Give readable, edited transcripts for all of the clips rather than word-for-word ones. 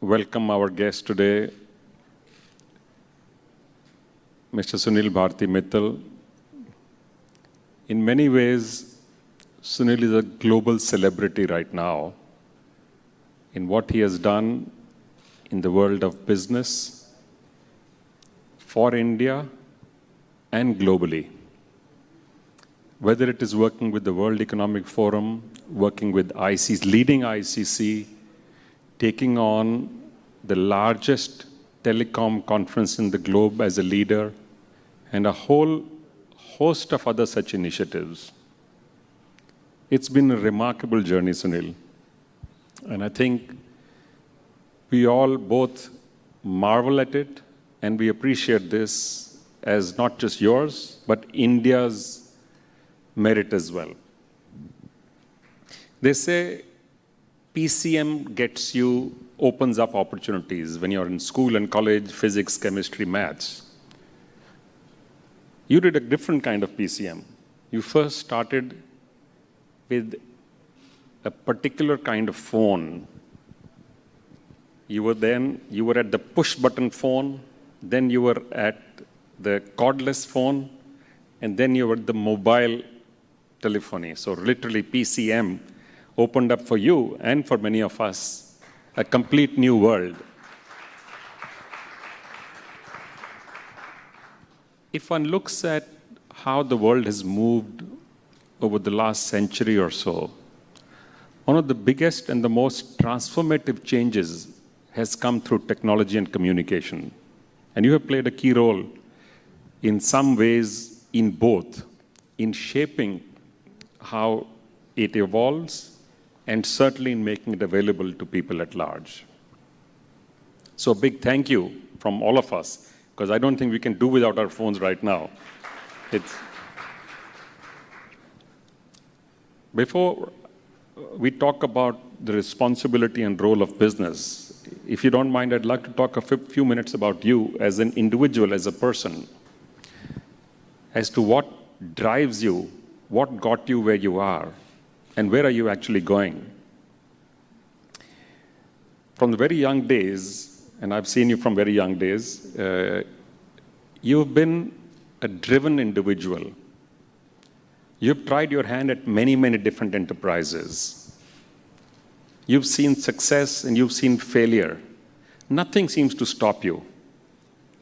welcome our guest today, Mr. Sunil Bharti Mittal. In many ways, Sunil is a global celebrity right now in what he has done in the world of business for India and globally. Whether it is working with the World Economic Forum, working with ICC, leading ICC, taking on the largest telecom conference in the globe as a leader, and a whole host of other such initiatives. It's been a remarkable journey, Sunil. And I think we all both marvel at it, and we appreciate this as not just yours, but India's merit as well. They say PCM opens up opportunities when you're in school and college, physics, chemistry, maths. You did a different kind of PCM. You first started with a particular kind of phone. You were at the push button phone, then you were at the cordless phone, and then you were at the mobile telephony. So literally PCM opened up for you and for many of us a complete new world. If one looks at how the world has moved over the last century or so, one of the biggest and the most transformative changes has come through technology and communication. And you have played a key role in some ways in both, in shaping how it evolves and certainly in making it available to people at large. So a big thank you from all of us, because I don't think we can do without our phones right now. Before we talk about the responsibility and role of business, if you don't mind, I'd like to talk a few minutes about you as an individual, as a person, as to what drives you, what got you where you are, and where are you actually going. From the very young days, and I've seen you from very young days, you've been a driven individual. You've tried your hand at many, many different enterprises. You've seen success and you've seen failure. Nothing seems to stop you.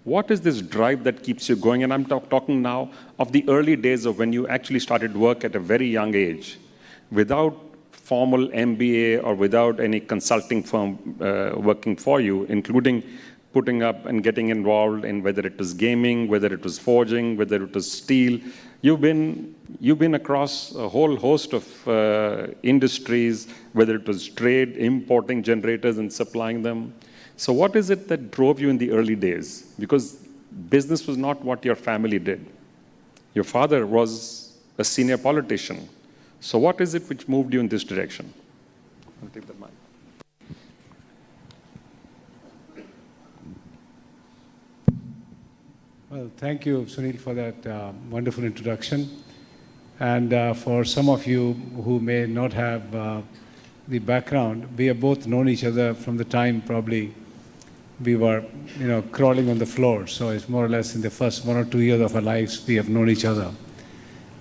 What is this drive that keeps you going? And I'm talking now of the early days of when you actually started work at a very young age, without formal MBA or without any consulting firm working for you, including putting up and getting involved in whether it was gaming, whether it was forging, whether it was steel. You've been across a whole host of industries, whether it was trade, importing generators and supplying them. So what is it that drove you in the early days? Because business was not what your family did. Your father was a senior politician. So what is it which moved you in this direction? I'll take that mic. Well, thank you, Sunil, for that wonderful introduction. And for some of you who may not have the background, we have both known each other from the time probably we were, crawling on the floor. So it's more or less in the first 1 or 2 years of our lives, we have known each other.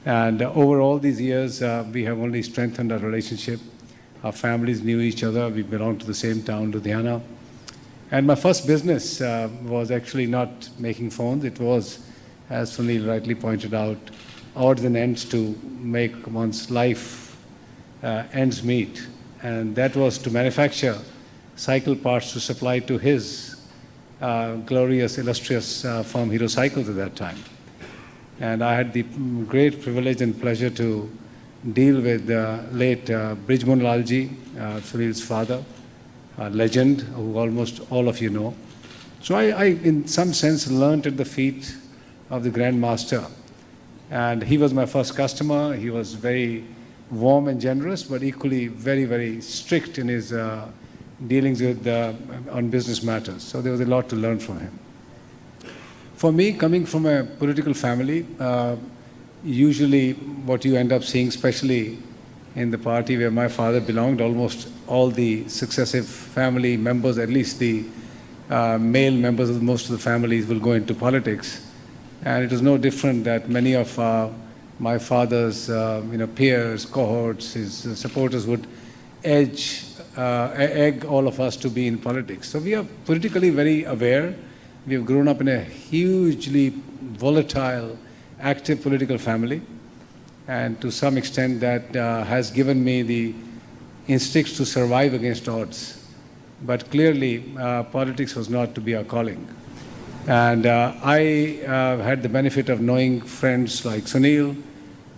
And over all these years, we have only strengthened our relationship. Our families knew each other. We belonged to the same town, Ludhiana. And my first business was actually not making phones. It was, as Sunil rightly pointed out, odds and ends to make one's life ends meet. And that was to manufacture cycle parts to supply to his glorious, illustrious firm, Hero Cycles, at that time. And I had the great privilege and pleasure to deal with late Brijmohan Lalji, Sunil's father, a legend who almost all of you know. So I, in some sense, learned at the feet of the Grand Master. And he was my first customer. He was very warm and generous, but equally very, very strict in his dealings with on business matters. So there was a lot to learn from him. For me, coming from a political family, usually what you end up seeing, especially in the party where my father belonged. Almost all the successive family members, at least the male members of most of the families, will go into politics. And it was no different that many of my father's peers, cohorts, his supporters would egg all of us to be in politics. So we are politically very aware. We have grown up in a hugely volatile, active political family. And to some extent that has given me the instincts to survive against odds. But clearly, politics was not to be our calling. And I had the benefit of knowing friends like Sunil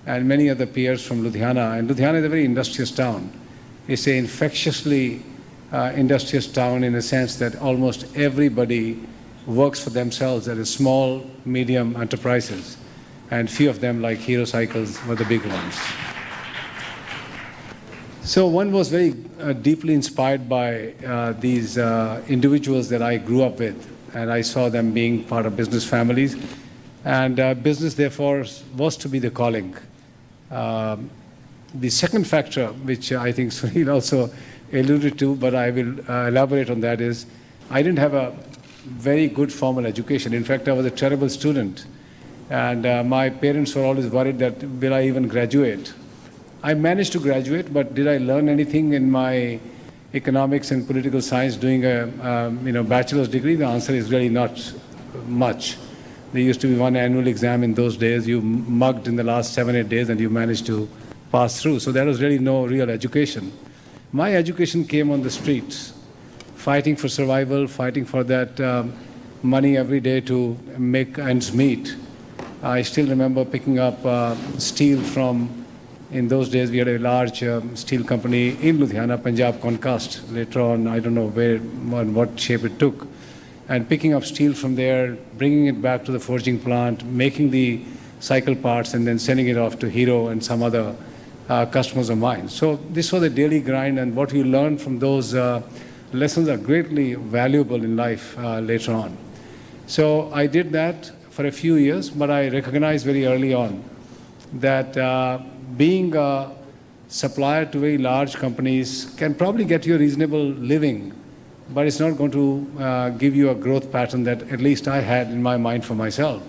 and many other peers from Ludhiana. And Ludhiana is a very industrious town. It's an infectiously industrious town in the sense that almost everybody works for themselves at a small, medium enterprises. And few of them, like Hero Cycles, were the big ones. So one was very deeply inspired by these individuals that I grew up with, and I saw them being part of business families. And business, therefore, was to be the calling. The second factor, which I think Sunil also alluded to, but I will elaborate on that, is I didn't have a very good formal education. In fact, I was a terrible student. And my parents were always worried that will I even graduate. I managed to graduate, but did I learn anything in my economics and political science doing a bachelor's degree? The answer is really not much. There used to be one annual exam in those days. You mugged in the last 7-8 days and you managed to pass through. So there was really no real education. My education came on the streets, fighting for survival, fighting for that money every day to make ends meet. I still remember picking up steel from, in those days we had a large steel company in Ludhiana, Punjab Concast. Later on, I don't know where and what shape it took. And picking up steel from there, bringing it back to the forging plant, making the cycle parts, and then sending it off to Hero and some other customers of mine. So this was a daily grind, and what you learn from those lessons are greatly valuable in life later on. So I did that for a few years, but I recognized very early on that being a supplier to very large companies can probably get you a reasonable living, but it's not going to give you a growth pattern that at least I had in my mind for myself.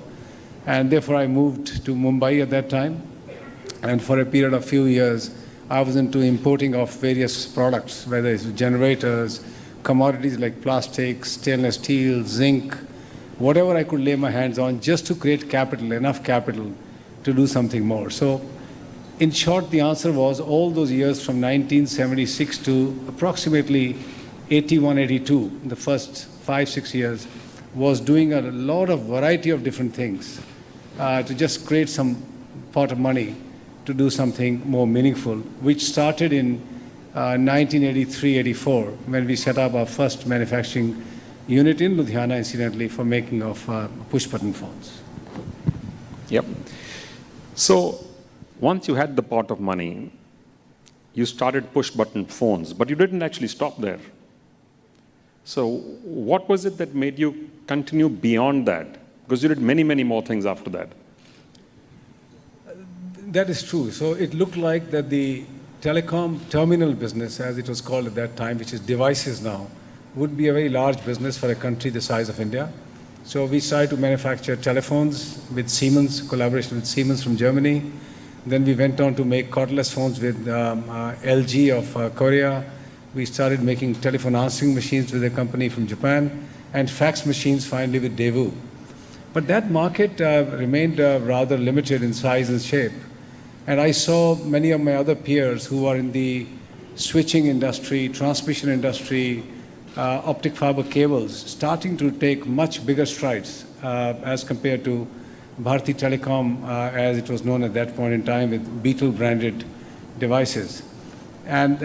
And therefore I moved to Mumbai at that time, and for a period of few years I was into importing of various products, whether it's generators, commodities like plastics, stainless steel, zinc, whatever I could lay my hands on, just to create capital, enough capital to do something more. So in short, the answer was all those years from 1976 to approximately 81, 82, the first 5-6 years, was doing a lot of variety of different things to just create some pot of money to do something more meaningful, which started in 1983-84 when we set up our first manufacturing unit in Ludhiana, incidentally, for making of push-button phones. Yep. So once you had the pot of money, you started push-button phones, but you didn't actually stop there. So what was it that made you continue beyond that? Because you did many, many more things after that. That is true. So it looked like that the telecom terminal business, as it was called at that time, which is devices now, would be a very large business for a country the size of India. So we started to manufacture telephones with Siemens, collaboration with Siemens from Germany. Then we went on to make cordless phones with LG of Korea. We started making telephone answering machines with a company from Japan, and fax machines finally with Daewoo. But that market remained rather limited in size and shape. And I saw many of my other peers who are in the switching industry, transmission industry, optic fiber cables, starting to take much bigger strides as compared to Bharti Telecom, as it was known at that point in time, with Beetle branded devices. And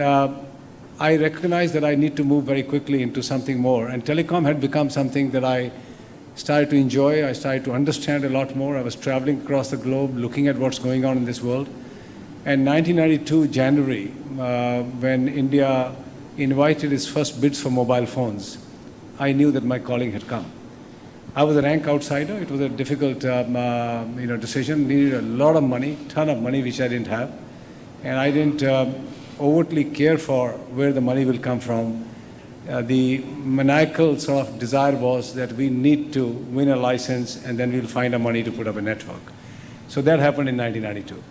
I recognized that I need to move very quickly into something more. And telecom had become something that I started to enjoy. I started to understand a lot more. I was traveling across the globe, looking at what's going on in this world. And 1992, January, when India invited its first bids for mobile phones, I knew that my calling had come. I was a rank outsider. It was a difficult decision, needed a lot of money, ton of money, which I didn't have. And I didn't overtly care for where the money will come from. The maniacal sort of desire was that we need to win a license and then we'll find the money to put up a network. So that happened in 1992.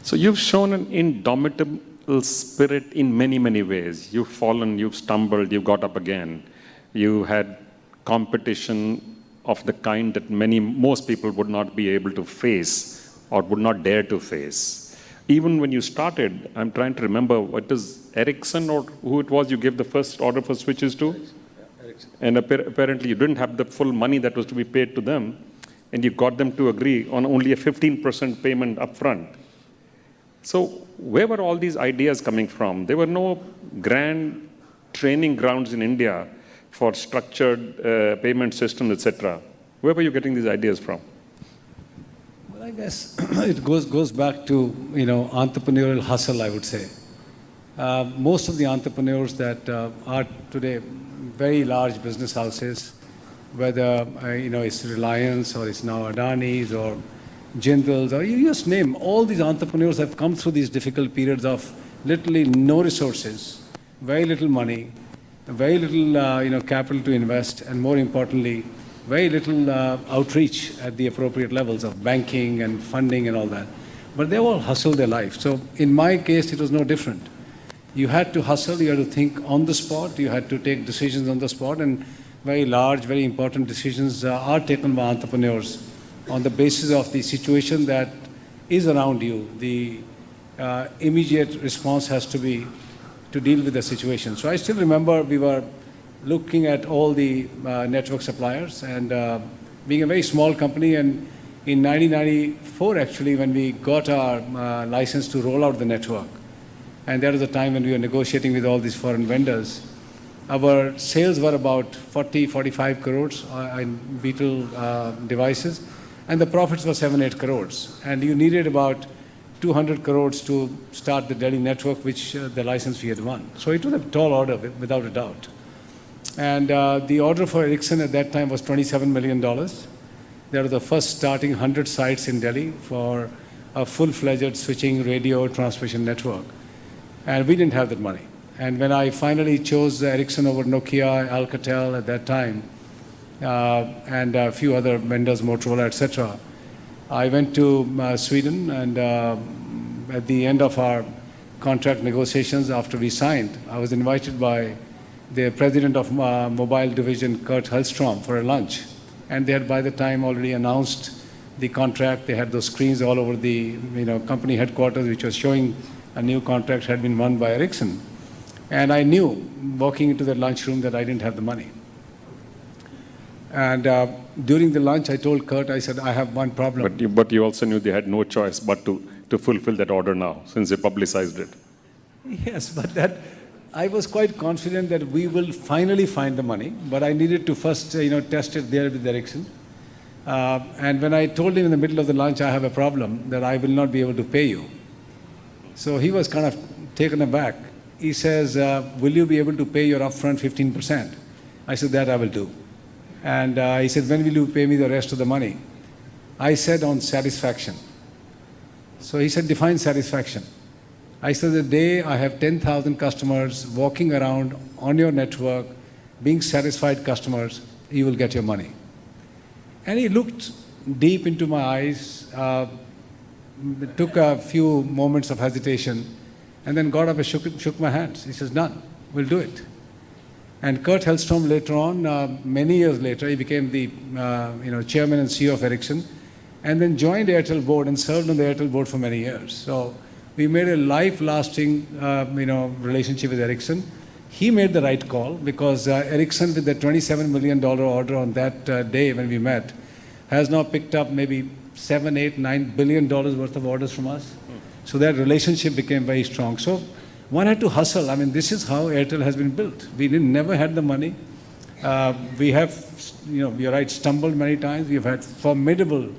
So you've shown an indomitable spirit in many, many ways. You've fallen, you've stumbled, you got up again. You had competition of the kind that most people would not be able to face or would not dare to face. Even when you started, I'm trying to remember, what is Ericsson or who it was you gave the first order for switches to? Ericsson. And apparently you didn't have the full money that was to be paid to them, and you got them to agree on only a 15% payment upfront. So where were all these ideas coming from? There were no grand training grounds in India for structured payment systems, etc. Where were you getting these ideas from? Well, I guess it goes back to entrepreneurial hustle, I would say. Most of the entrepreneurs that are today very large business houses, whether it's Reliance or it's now Adani's or Jindal's, or you just name, all these entrepreneurs have come through these difficult periods of literally no resources, very little money, very little capital to invest, and more importantly, very little outreach at the appropriate levels of banking and funding and all that. But they all hustled their life. So in my case, it was no different. You had to hustle, you had to think on the spot, you had to take decisions on the spot, and very large, very important decisions are taken by entrepreneurs on the basis of the situation that is around you. The immediate response has to be to deal with the situation. So I still remember we were looking at all the network suppliers and being a very small company, and in 1994 actually, when we got our license to roll out the network, and that was the time when we were negotiating with all these foreign vendors, our sales were about 45 crores in Beetle devices, and the profits were 7-8 crores. And you needed about 200 crores to start the Delhi network, which the license we had won. So it was a tall order, without a doubt. And the order for Ericsson at that time was $27 million. They were the first starting 100 sites in Delhi for a full-fledged switching radio transmission network. And we didn't have that money. And when I finally chose Ericsson over Nokia, Alcatel at that time, and a few other vendors, Motorola, etc., I went to Sweden, and at the end of our contract negotiations, after we signed, I was invited by the president of mobile division, Kurt Hellstrom, for a lunch. And they had by the time already announced the contract. They had those screens all over the company headquarters, which was showing a new contract had been won by Ericsson. And I knew, walking into the lunchroom, that I didn't have the money. And during the lunch, I told Kurt, I said, I have one problem. But you also knew they had no choice but to fulfill that order now, since they publicized it. Yes, but I was quite confident that we will finally find the money, but I needed to first, test it there with Ericsson. And when I told him in the middle of the lunch, I have a problem, that I will not be able to pay you. So he was kind of taken aback. He says, will you be able to pay your upfront 15%? I said, that I will do. And he said, when will you pay me the rest of the money? I said, on satisfaction. So he said, define satisfaction. I said, the day I have 10,000 customers walking around on your network, being satisfied customers, you will get your money. And he looked deep into my eyes, took a few moments of hesitation, and then got up and shook my hands. He says, done, we'll do it. And Kurt Hellstrom later on, many years later, he became the chairman and CEO of Ericsson, and then joined the Airtel board and served on the Airtel board for many years. So we made a life-lasting relationship with Ericsson. He made the right call, because Ericsson, with the $27 million order on that day when we met, has now picked up maybe $7, $8, $9 billion worth of orders from us. So that relationship became very strong. So one had to hustle. I mean, this is how Airtel has been built. We never had the money. We have, you're right, stumbled many times. We've had formidable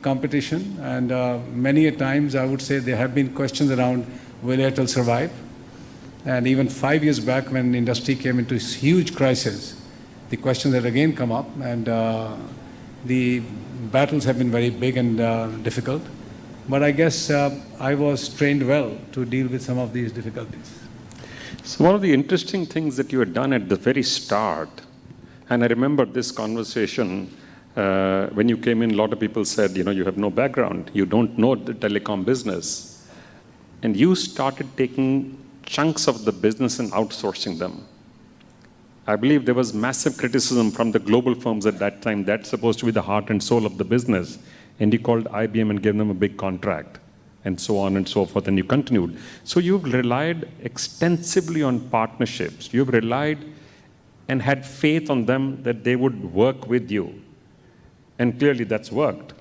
competition, and many a times I would say there have been questions around, will Airtel survive? And even 5 years back, when the industry came into this huge crisis, the questions had again come up, and the battles have been very big and difficult. But I guess I was trained well to deal with some of these difficulties. So one of the interesting things that you had done at the very start, and I remember this conversation when you came in, a lot of people said, you know, you have no background, you don't know the telecom business. And you started taking chunks of the business and outsourcing them. I believe there was massive criticism from the global firms at that time. That's supposed to be the heart and soul of the business. And you called IBM and gave them a big contract, and so on and so forth, and you continued. So you've relied extensively on partnerships. You've relied and had faith on them that they would work with you. And clearly that's worked.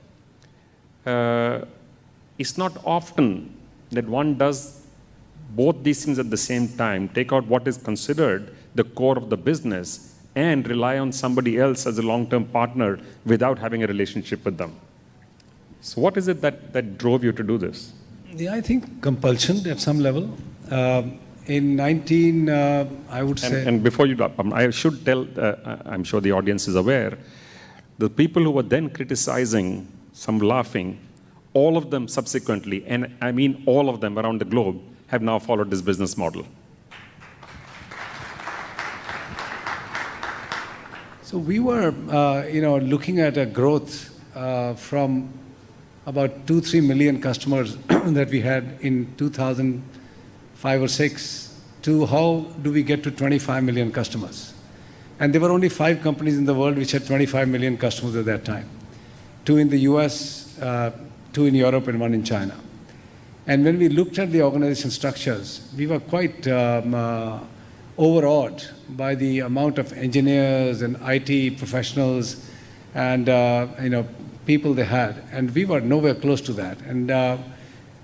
It's not often that one does both these things at the same time, take out what is considered the core of the business and rely on somebody else as a long-term partner without having a relationship with them. So what is it that drove you to do this? Yeah, I think compulsion at some level. I would say... And before you do, I should tell, I'm sure the audience is aware, the people who were then criticizing, some laughing, all of them subsequently, and I mean all of them around the globe, have now followed this business model. So we were, looking at a growth from about 2-3 million customers that we had in 2005 or 6 to how do we get to 25 million customers. And there were only 5 companies in the world which had 25 million customers at that time. 2 in the US, 2 in Europe, and 1 in China. And when we looked at the organization structures, we were quite overawed by the amount of engineers and IT professionals and people they had. And we were nowhere close to that. And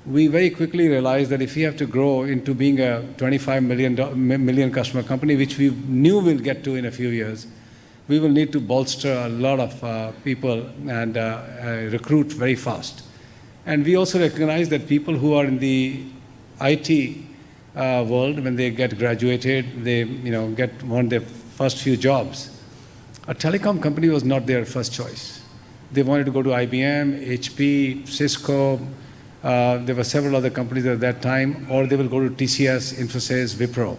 we very quickly realized that if we have to grow into being a 25 million customer company, which we knew we'll get to in a few years, we will need to bolster a lot of people and recruit very fast. And we also recognize that people who are in the IT world, when they get graduated, they want their first few jobs. A telecom company was not their first choice. They wanted to go to IBM, HP, Cisco. There were several other companies at that time, or they will go to TCS, Infosys, Wipro.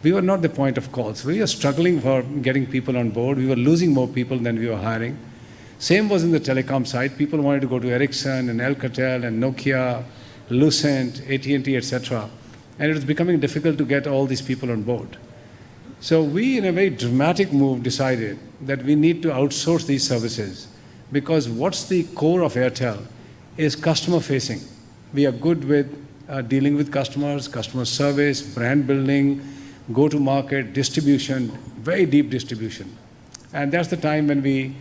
We were not the point of call. So we were struggling for getting people on board. We were losing more people than we were hiring. Same was in the telecom side. People wanted to go to Ericsson and Alcatel and Nokia, Lucent, AT&T, etc. And it was becoming difficult to get all these people on board. So we, in a very dramatic move, decided that we need to outsource these services, because what's the core of Airtel is customer facing. We are good with dealing with customers, customer service, brand building, go-to-market, distribution, very deep distribution. And that's the time when we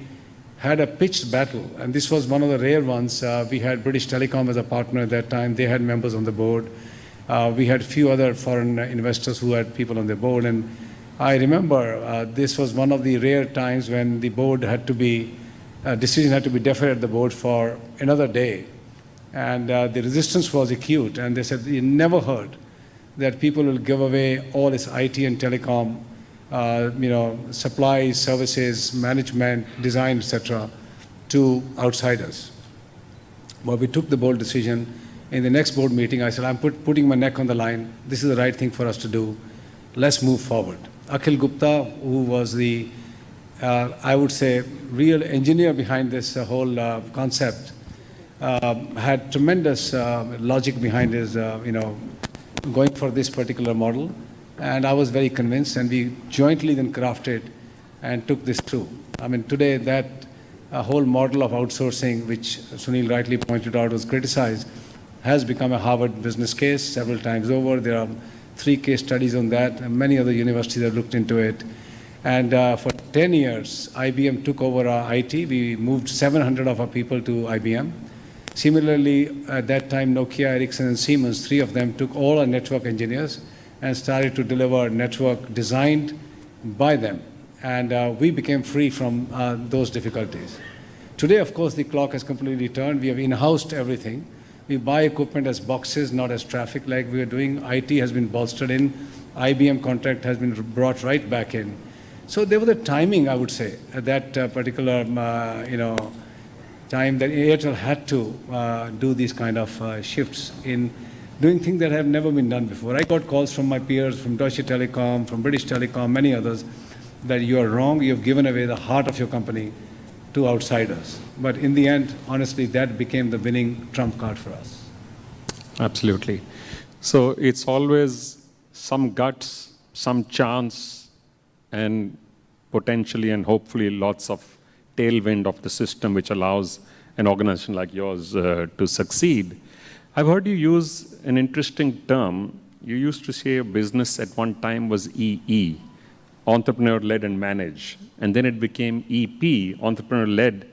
had a pitched battle, and this was one of the rare ones. We had British Telecom as a partner at that time. They had members on the board. We had a few other foreign investors who had people on the board. And I remember this was one of the rare times when the board had to be, decision had to be deferred at the board for another day. And the resistance was acute. And they said, you never heard that people will give away all its IT and telecom supplies, services, management, design, etc., to outsiders. But we took the bold decision. In the next board meeting, I said, I'm putting my neck on the line. This is the right thing for us to do. Let's move forward. Akhil Gupta, who was the, I would say, real engineer behind this whole concept, had tremendous logic behind his, going for this particular model. And I was very convinced, and we jointly then crafted and took this through. I mean, today that whole model of outsourcing, which Sunil rightly pointed out was criticized, has become a Harvard business case several times over. There are 3 case studies on that, and many other universities have looked into it. And for 10 years, IBM took over our IT. We moved 700 of our people to IBM. Similarly, at that time, Nokia, Ericsson, and Siemens, 3 of them took all our network engineers and started to deliver network designed by them. And we became free from those difficulties. Today, of course, the clock has completely turned. We have in-housed everything. We buy equipment as boxes, not as traffic like we are doing. IT has been bolstered in. IBM contract has been brought right back in. So there was a timing, I would say, at that particular time that Airtel had to do these kind of shifts in doing things that have never been done before. I got calls from my peers, from Deutsche Telekom, from British Telecom, many others, that you are wrong, you have given away the heart of your company to outsiders. But in the end, honestly, that became the winning trump card for us. Absolutely. So it's always some guts, some chance, and potentially and hopefully lots of tailwind of the system which allows an organization like yours to succeed. I've heard you use an interesting term. You used to say a business at one time was EE, entrepreneur-led and managed. And then it became EP, entrepreneur-led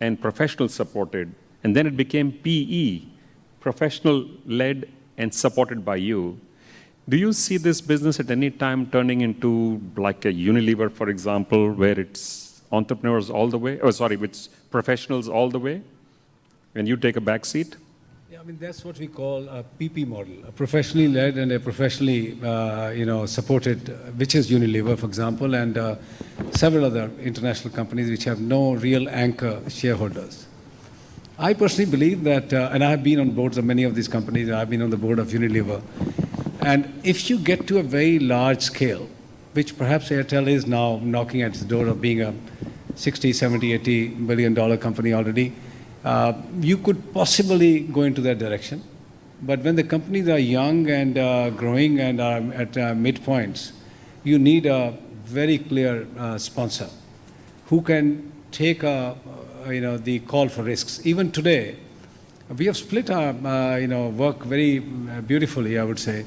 and professional-supported. And then it became PE, professional-led and supported by you. Do you see this business at any time turning into like a Unilever, for example, where it's entrepreneurs all the way, it's professionals all the way, and you take a back seat? Yeah, I mean, that's what we call a PP model, a professionally led and a professionally supported, which is Unilever, for example, and several other international companies which have no real anchor shareholders. I personally believe that, and I have been on boards of many of these companies, I've been on the board of Unilever, and if you get to a very large scale, which perhaps Airtel is now knocking at the door of being a 60, 70, $80 billion company already, you could possibly go into that direction. But when the companies are young and growing and are at midpoints, you need a very clear sponsor who can take the call for risks. Even today, we have split our work very beautifully, I would say.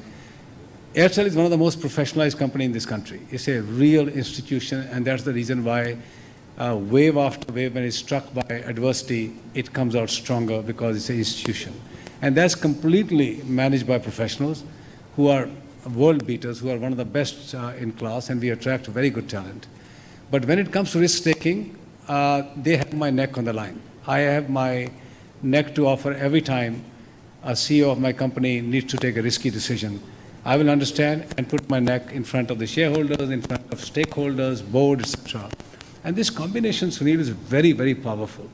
Airtel is one of the most professionalized companies in this country. It's a real institution, and that's the reason why wave after wave, when it's struck by adversity, it comes out stronger because it's an institution. And that's completely managed by professionals who are world beaters, who are one of the best in class, and we attract very good talent. But when it comes to risk-taking, they have my neck on the line. I have my neck to offer every time a CEO of my company needs to take a risky decision. I will understand and put my neck in front of the shareholders, in front of stakeholders, board, etc. And this combination, Sunil, is very, very powerful.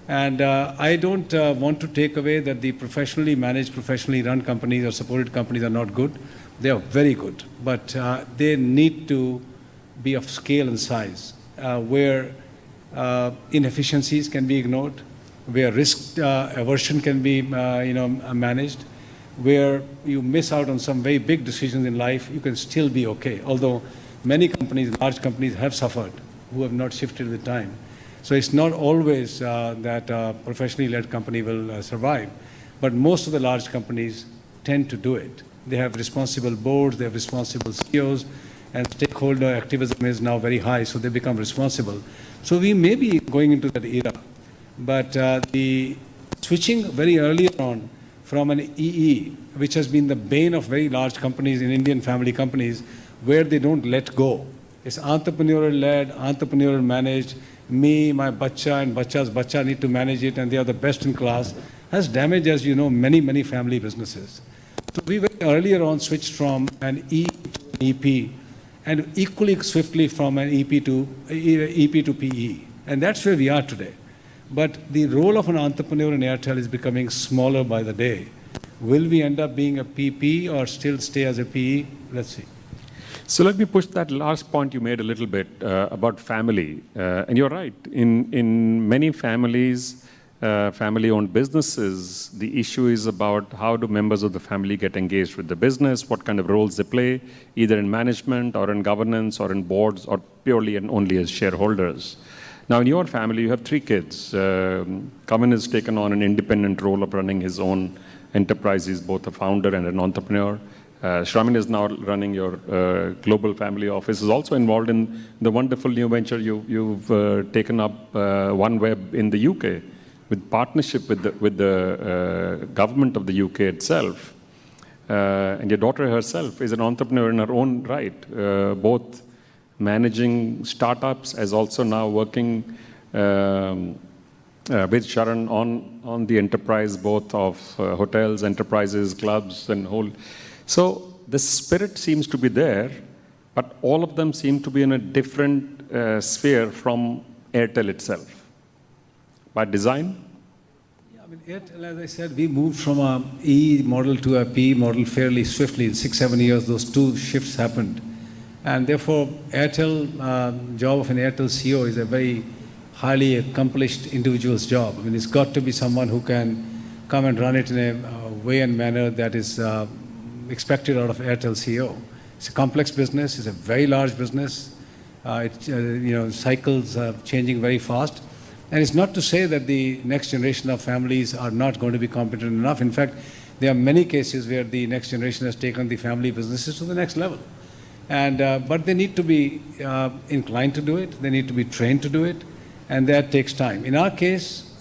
And I don't want to take away that the professionally managed, professionally run companies or supported companies are not good. They are very good, but they need to be of scale and size, where inefficiencies can be ignored, where risk aversion can be managed, where you miss out on some very big decisions in life, you can still be okay. Although many companies, large companies, have suffered who have not shifted with time. So it's not always that a professionally led company will survive, but most of the large companies tend to do it. They have responsible boards, they have responsible CEOs, and stakeholder activism is now very high, so they become responsible. So we may be going into that era, but the switching very early on from an EE, which has been the bane of very large companies in Indian family companies, where they don't let go. It's entrepreneurial-led, entrepreneurial-managed. Me, my bacha, and bacha's bacha need to manage it, and they are the best in class, has damaged, as you know, many, many family businesses. So we very earlier on switched from an E to an EP, and equally swiftly from an EP to PE. And that's where we are today. But the role of an entrepreneur in Airtel is becoming smaller by the day. Will we end up being a PP or still stay as a PE? Let's see. So let me push that last point you made a little bit about family. And you're right. In many families, family-owned businesses, the issue is about how do members of the family get engaged with the business, what kind of roles they play, either in management or in governance or in boards or purely and only as shareholders. Now, in your family, you have 3 kids. Kaman has taken on an independent role of running his own enterprise. He's both a founder and an entrepreneur. Shramin is now running your global family office. Is also involved in the wonderful new venture you've taken up, OneWeb in the UK, with partnership with the government of the UK itself. And your daughter herself is an entrepreneur in her own right, both managing startups as also now working with Sharan on the enterprise, both of hotels, enterprises, clubs, and whole. So the spirit seems to be there, but all of them seem to be in a different sphere from Airtel itself. by design? Yeah, I mean, Airtel, as I said, we moved from a E model to a P model fairly swiftly. In 6-7 years, those two shifts happened. And therefore, job of an Airtel CEO is a very highly accomplished individual's job. I mean, it's got to be someone who can come and run it in a way and manner that is expected out of Airtel CEO. It's a complex business. It's a very large business. Cycles are changing very fast. And it's not to say that the next generation of families are not going to be competent enough. In fact, there are many cases where the next generation has taken the family businesses to the next level. But they need to be inclined to do it. They need to be trained to do it. And that takes time. In our case,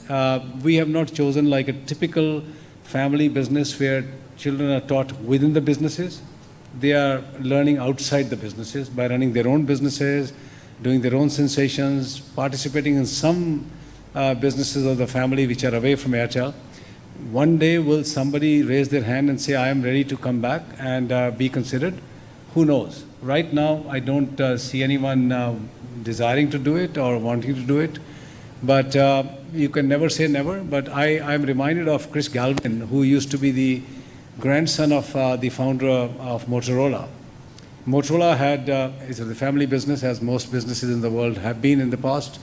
we have not chosen like a typical family business where children are taught within the businesses. They are learning outside the businesses by running their own businesses, doing their own sensations, participating in some businesses of the family which are away from Airtel. One day will somebody raise their hand and say, I am ready to come back and be considered? Who knows? Right now, I don't see anyone desiring to do it or wanting to do it. But you can never say never. But I'm reminded of Chris Galvin, who used to be the grandson of the founder of Motorola. Motorola is a family business, as most businesses in the world have been in the past.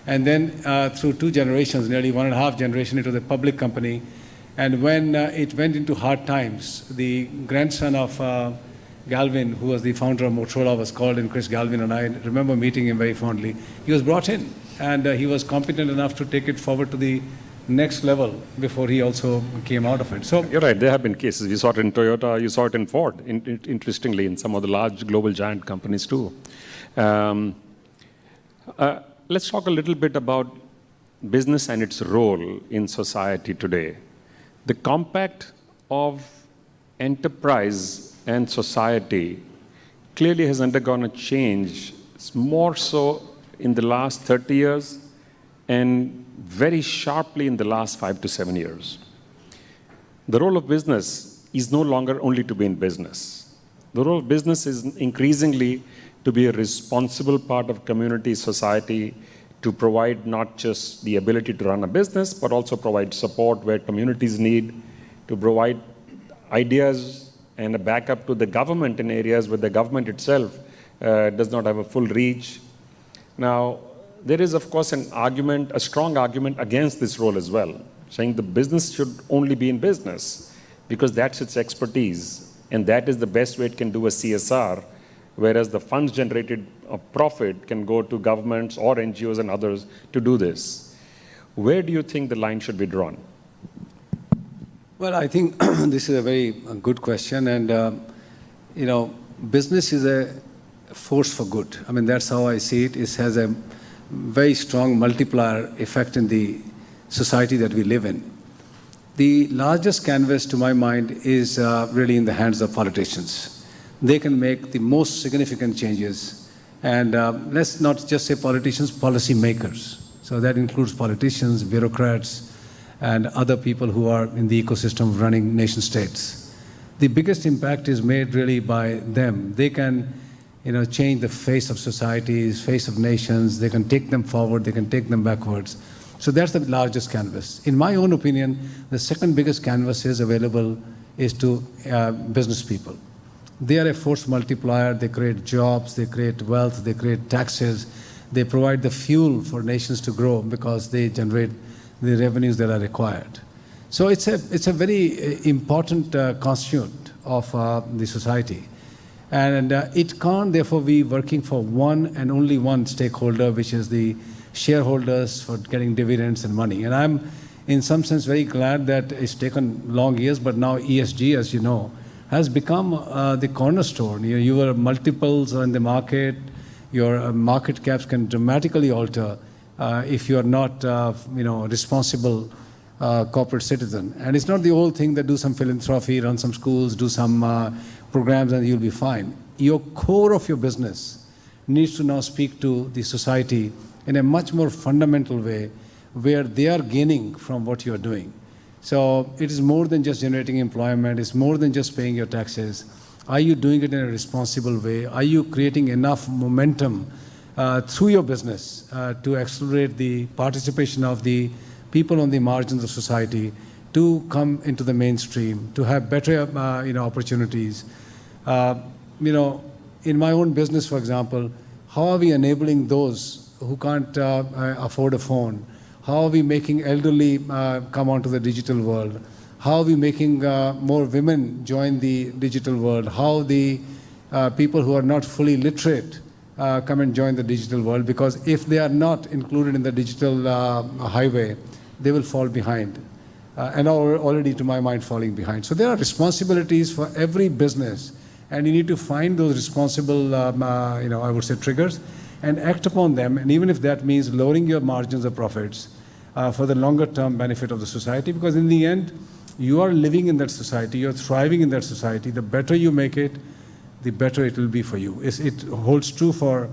And then through 2 generations, nearly 1.5 generations, it was a public company. And when it went into hard times, the grandson of Galvin, who was the founder of Motorola, was called in, Chris Galvin, and I remember meeting him very fondly. He was brought in, and he was competent enough to take it forward to the next level before he also came out of it. So you're right, there have been cases. You saw it in Toyota, you saw it in Ford, interestingly, in some of the large global giant companies too. Let's talk a little bit about business and its role in society today. The compact of enterprise and society clearly has undergone a change, more so in the last 30 years and very sharply in the last 5 to 7 years. The role of business is no longer only to be in business. The role of business is increasingly to be a responsible part of community, society, to provide not just the ability to run a business, but also provide support where communities need, to provide ideas and a backup to the government in areas where the government itself does not have a full reach. Now, there is, of course, a strong argument against this role as well, saying the business should only be in business because that's its expertise, and that is the best way it can do a CSR, whereas the funds generated of profit can go to governments or NGOs and others to do this. Where do you think the line should be drawn? Well, I think this is a very good question, and business is a force for good. I mean, that's how I see it. It has a very strong multiplier effect in the society that we live in. The largest canvas, to my mind, is really in the hands of politicians. They can make the most significant changes, and let's not just say politicians, policy makers. So that includes politicians, bureaucrats, and other people who are in the ecosystem of running nation states. The biggest impact is made really by them. They can change the face of societies, face of nations. They can take them forward, they can take them backwards. So that's the largest canvas. In my own opinion, the second biggest canvas is available is to business people. They are a force multiplier. They create jobs, they create wealth, they create taxes. They provide the fuel for nations to grow because they generate the revenues that are required. So it's a very important constituent of the society. And it can't, therefore, be working for one and only one stakeholder, which is the shareholders for getting dividends and money. And I'm, in some sense, very glad that it's taken long years, but now ESG, as you know, has become the cornerstone. Your multiples in the market, your market caps can dramatically alter if you are not, responsible corporate citizen. And it's not the old thing that do some philanthropy, run some schools, do some programs, and you'll be fine. Your core of your business needs to now speak to the society in a much more fundamental way, where they are gaining from what you are doing. So it is more than just generating employment. It's more than just paying your taxes. Are you doing it in a responsible way? Are you creating enough momentum through your business to accelerate the participation of the people on the margins of society to come into the mainstream, to have better opportunities. In my own business, for example, how are we enabling those who can't afford a phone? How are we making elderly come onto the digital world? How are we making more women join the digital world? How the people who are not fully literate come and join the digital world? Because if they are not included in the digital highway, they will fall behind. And are already, to my mind, falling behind. So there are responsibilities for every business, and you need to find those responsible, I would say, triggers, and act upon them. And even if that means lowering your margins of profits for the longer-term benefit of the society, because in the end, you are living in that society, you're thriving in that society. The better you make it, the better it will be for you. It holds true for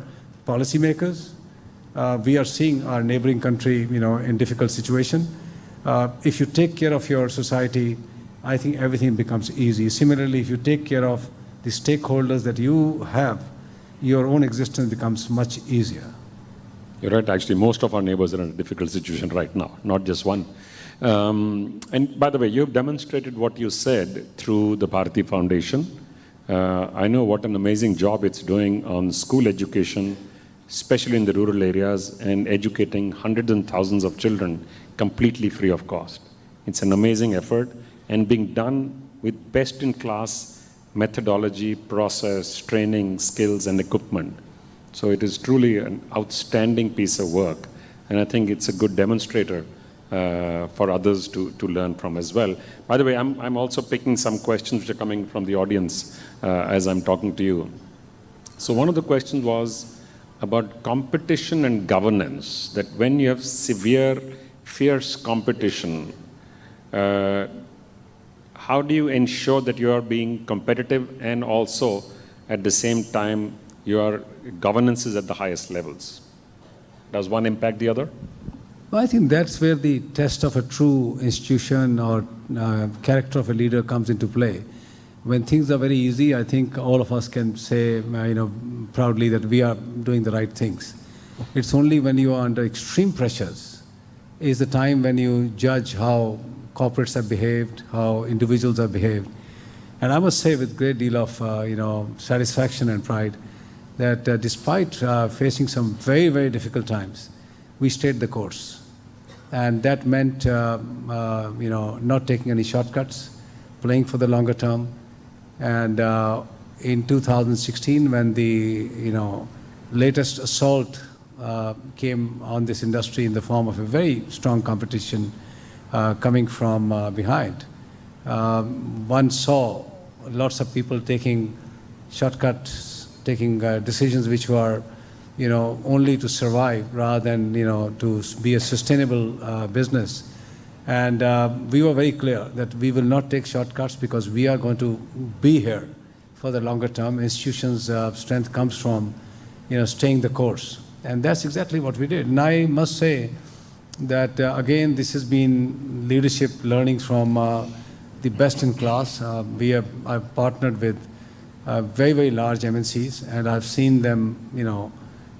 policymakers. We are seeing our neighboring country, in difficult situation. If you take care of your society, I think everything becomes easy. Similarly, if you take care of the stakeholders that you have, your own existence becomes much easier. You're right. Actually, most of our neighbors are in a difficult situation right now, not just one. And by the way, you've demonstrated what you said through the Bharati Foundation. I know what an amazing job it's doing on school education, especially in the rural areas, and educating hundreds and thousands of children completely free of cost. It's an amazing effort and being done with best-in-class methodology, process, training, skills, and equipment. So it is truly an outstanding piece of work, and I think it's a good demonstrator for others to learn from as well. By the way, I'm also picking some questions which are coming from the audience as I'm talking to you. So one of the questions was about competition and governance, that when you have severe, fierce competition, how do you ensure that you are being competitive and also at the same time your governance is at the highest levels? Does one impact the other? Well, I think that's where the test of a true institution or character of a leader comes into play. When things are very easy, I think all of us can say, proudly that we are doing the right things. It's only when you are under extreme pressures is the time when you judge how corporates have behaved, how individuals have behaved. And I must say with great deal of, satisfaction and pride that despite facing some very, very difficult times, we stayed the course. And that meant, not taking any shortcuts, playing for the longer term. And in 2016, when the, latest assault came on this industry in the form of a very strong competition coming from behind, one saw lots of people taking shortcuts, taking decisions which were, only to survive rather than, to be a sustainable business. And we were very clear that we will not take shortcuts because we are going to be here for the longer term. Institutions' strength comes from, staying the course. And that's exactly what we did. And I must say that, again, this has been leadership learnings from the best in class. I've partnered with very, very large MNCs, and I've seen them,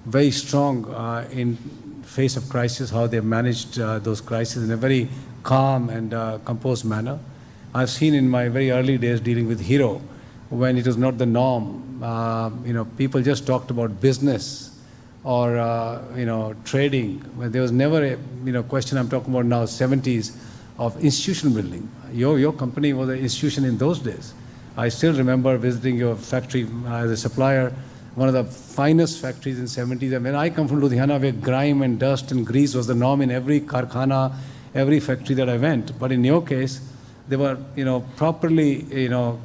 very strong in face of crisis, how they've managed those crises in a very calm and composed manner. I've seen in my very early days dealing with Hero, when it was not the norm, people just talked about business or, trading. When there was never a, question I'm talking about now, 70s, of institution building. Your company was an institution in those days. I still remember visiting your factory as a supplier, one of the finest factories in the 70s. And when I come from Ludhiana, where grime and dust and grease was the norm in every karkhana, every factory that I went. But in your case, they were, properly,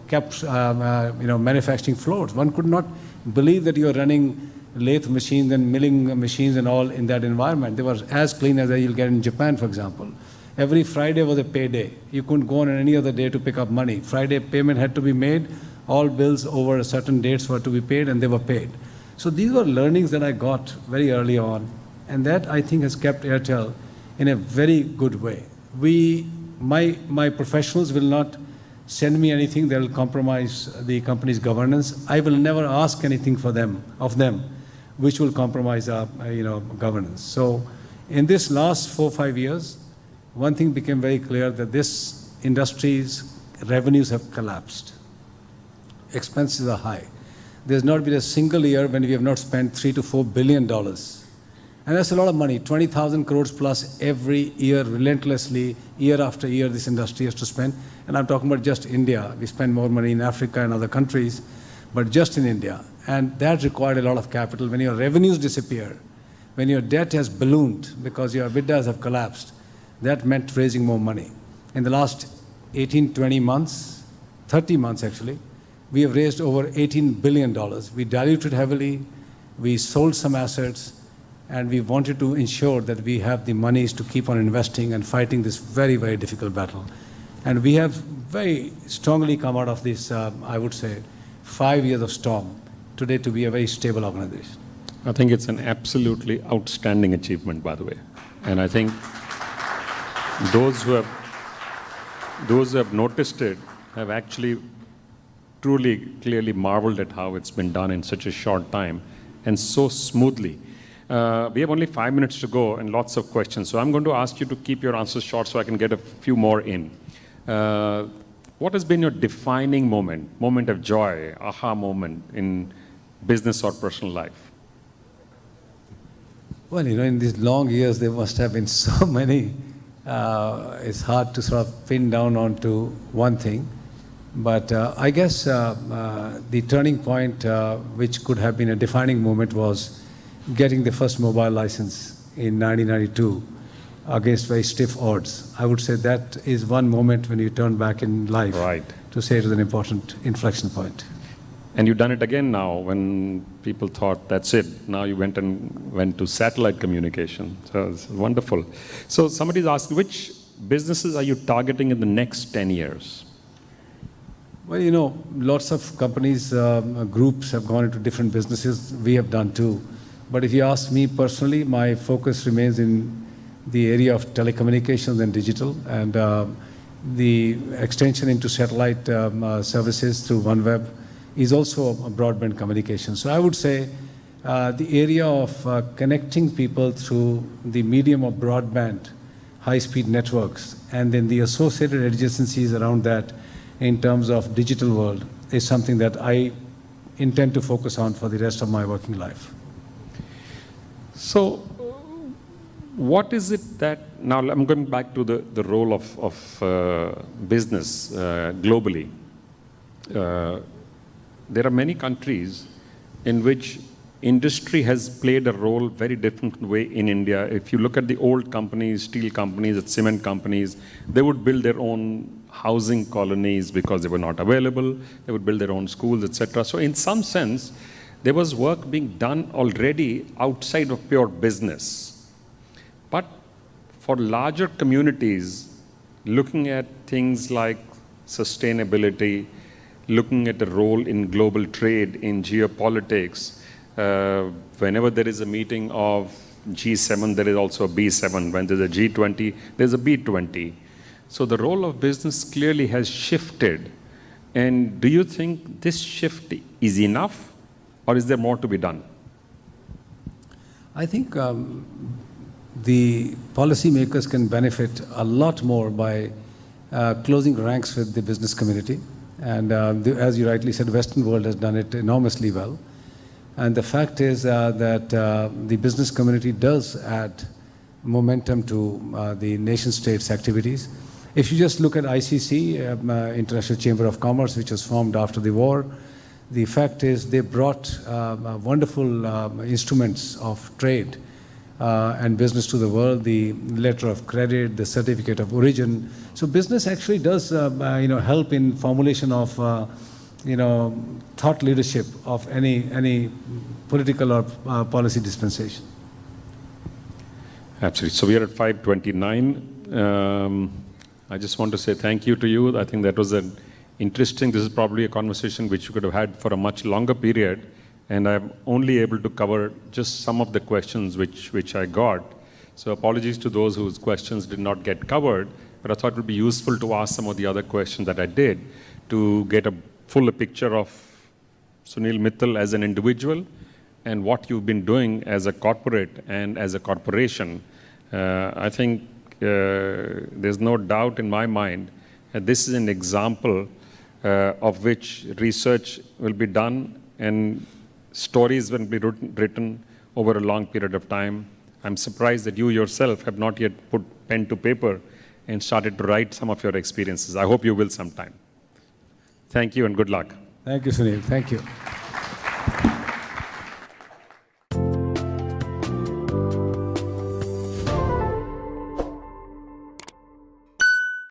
kept, manufacturing floors. One could not believe that you are running lathe machines and milling machines and all in that environment. They were as clean as you'll get in Japan, for example. Every Friday was a payday. You couldn't go on any other day to pick up money. Friday payment had to be made. All bills over certain dates were to be paid, and they were paid. So these were learnings that I got very early on, and that I think has kept Airtel in a very good way. My professionals will not send me anything that will compromise the company's governance. I will never ask anything of them, which will compromise our governance. So in this last 4 or 5 years, one thing became very clear, that this industry's revenues have collapsed. Expenses are high. There's not been a single year when we have not spent $3 to $4 billion. And that's a lot of money, 20,000 crores plus every year, relentlessly, year after year, this industry has to spend. And I'm talking about just India. We spend more money in Africa and other countries, but just in India. And that required a lot of capital. When your revenues disappear, when your debt has ballooned because your EBITDAs have collapsed, that meant raising more money. In the last 18, 20 months, 30 months actually, we have raised over $18 billion. We diluted heavily, we sold some assets, and we wanted to ensure that we have the monies to keep on investing and fighting this very, very difficult battle. And we have very strongly come out of this, I would say, 5 years of storm today to be a very stable organization. I think it's an absolutely outstanding achievement, by the way. And I think those who have noticed it have actually truly, clearly marveled at how it's been done in such a short time and so smoothly. We have only 5 minutes to go and lots of questions. So I'm going to ask you to keep your answers short so I can get a few more in. What has been your defining moment of joy, aha moment in business or personal life? Well, in these long years, there must have been so many. It's hard to sort of pin down onto one thing. But I guess the turning point, which could have been a defining moment, was getting the first mobile license in 1992 against very stiff odds. I would say that is one moment when you turn back in life, right, to say it was an important inflection point. And you've done it again now when people thought that's it. Now you went to satellite communication. So it's wonderful. So somebody's asked, which businesses are you targeting in the next 10 years? Well, lots of companies, groups have gone into different businesses. We have done too. But if you ask me personally, my focus remains in the area of telecommunications and digital, and the extension into satellite services through OneWeb is also a broadband communication. So I would say the area of connecting people through the medium of broadband, high-speed networks, and then the associated adjacencies around that in terms of digital world is something that I intend to focus on for the rest of my working life. So what is it that, now I'm going back to the role of business globally. There are many countries in which industry has played a role very different way in India. If you look at the old companies, steel companies, cement companies, they would build their own housing colonies because they were not available. They would build their own schools, etc. So in some sense, there was work being done already outside of pure business. But for larger communities, looking at things like sustainability, looking at the role in global trade, in geopolitics, whenever there is a meeting of G7, there is also a B7. When there's a G20, there's a B20. So the role of business clearly has shifted. And do you think this shift is enough, or is there more to be done? I think the policymakers can benefit a lot more by closing ranks with the business community. And as you rightly said, the Western world has done it enormously well. And the fact is that the business community does add momentum to the nation states' activities. If you just look at ICC, International Chamber of Commerce, which was formed after the war, the fact is they brought wonderful instruments of trade and business to the world, the letter of credit, the certificate of origin. So business actually does help in formulation of thought leadership of any political or policy dispensation. Absolutely. So we are at 5:29. I just want to say thank you to you. I think that was this is probably a conversation which you could have had for a much longer period, and I'm only able to cover just some of the questions which I got. So apologies to those whose questions did not get covered, but I thought it would be useful to ask some of the other questions that I did to get a fuller picture of Sunil Mittal as an individual and what you've been doing as a corporate and as a corporation. I think there's no doubt in my mind that this is an example of which research will be done and stories will be written over a long period of time. I'm surprised that you yourself have not yet put pen to paper and started to write some of your experiences. I hope you will sometime. Thank you and good luck. Thank you, Sunil. Thank you.